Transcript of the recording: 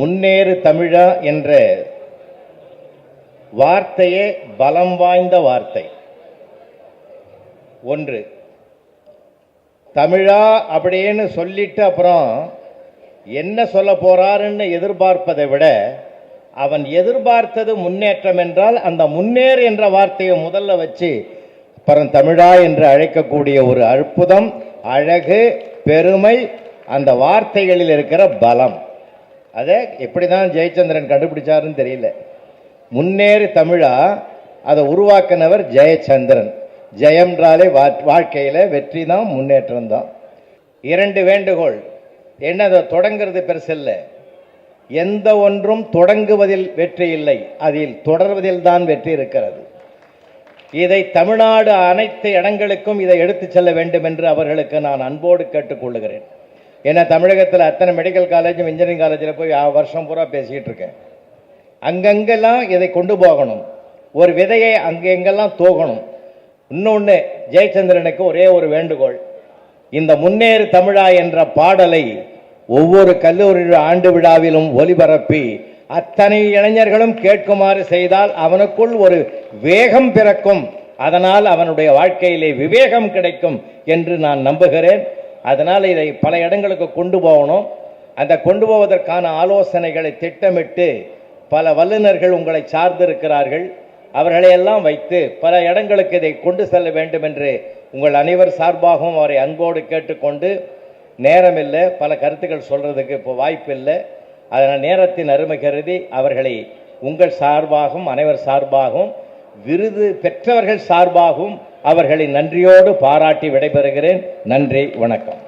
முன்னேறு தமிழா என்ற வார்த்தையே பலம் வாய்ந்த வார்த்தை. ஒன்று, தமிழா அப்படின்னு சொல்லிட்டு அப்புறம் என்ன சொல்ல போறாருன்னு எதிர்பார்ப்பதை விட அவன் எதிர்பார்த்தது முன்னேற்றம் என்றால் அந்த முன்னேறு என்ற வார்த்தையை முதல்ல வச்சு அப்புறம் தமிழா என்று அழைக்கக்கூடிய ஒரு அற்புதம், அழகு, பெருமை அந்த வார்த்தைகளில் இருக்கிற பலம். அதை எப்படிதான் ஜெயச்சந்திரன் கண்டுபிடிச்சாருன்னு தெரியல. முன்னேறு தமிழா அதை உருவாக்கினவர் ஜெயச்சந்திரன். ஜெயம்ன்றாலே வாழ்க்கையில் வெற்றி தான், முன்னேற்றம் தான். 2 வேண்டுகோள். என்ன, அதை தொடங்கிறது பெருசில்ல. எந்த ஒன்றும் தொடங்குவதில் வெற்றி இல்லை, அதில் தொடர்வதில் தான் வெற்றி இருக்கிறது. இதை தமிழ்நாடு அனைத்து இடங்களுக்கும் இதை எடுத்துச் செல்ல வேண்டும் என்று அவர்களுக்கு நான் அன்போடு கேட்டுக்கொள்ளுகிறேன். ஏன்னா தமிழகத்தில் அத்தனை மெடிக்கல் காலேஜும் இன்ஜினியரிங் காலேஜில் போய் வருஷம் பூரா பேசிக்கிட்டு இருக்கேன். அங்கங்கெல்லாம் இதை கொண்டு போகணும். ஒரு விதையை அங்கெங்கெல்லாம் தூகணும். இன்னொன்று, ஜெயச்சந்திரனுக்கு ஒரே ஒரு வேண்டுகோள். இந்த முன்னேறு தமிழா என்ற பாடலை ஒவ்வொரு கல்லூரி ஆண்டு விழாவிலும் ஒலிபரப்பி அத்தனை இளைஞர்களும் கேட்குமாறு செய்தால் அவனுக்குள் ஒரு வேகம் பிறக்கும். அதனால் அவனுடைய வாழ்க்கையிலே விவேகம் கிடைக்கும் என்று நான் நம்புகிறேன். அதனால் இதை பல இடங்களுக்கு கொண்டு போகணும். அந்த கொண்டு போவதற்கான ஆலோசனைகளை திட்டமிட்டு பல வல்லுநர்கள் உங்களை சார்ந்திருக்கிறார்கள். அவர்களையெல்லாம் வைத்து பல இடங்களுக்கு இதை கொண்டு செல்ல வேண்டும் என்று உங்கள் அனைவர் சார்பாகவும் அவரை அன்போடு கேட்டுக்கொண்டு, நேரமில்லை, பல கருத்துக்கள் சொல்றதுக்கு இப்போ வாய்ப்பு இல்லை. அதனால் நேரத்தின் அருமை கருதி அவர்களை உங்கள் சார்பாகவும் அனைவர் சார்பாகவும் விருது பெற்றவர்கள் சார்பாகவும் அவர்களை நன்றியோடு பாராட்டி விடைபெறுகிறேன். நன்றி, வணக்கம்.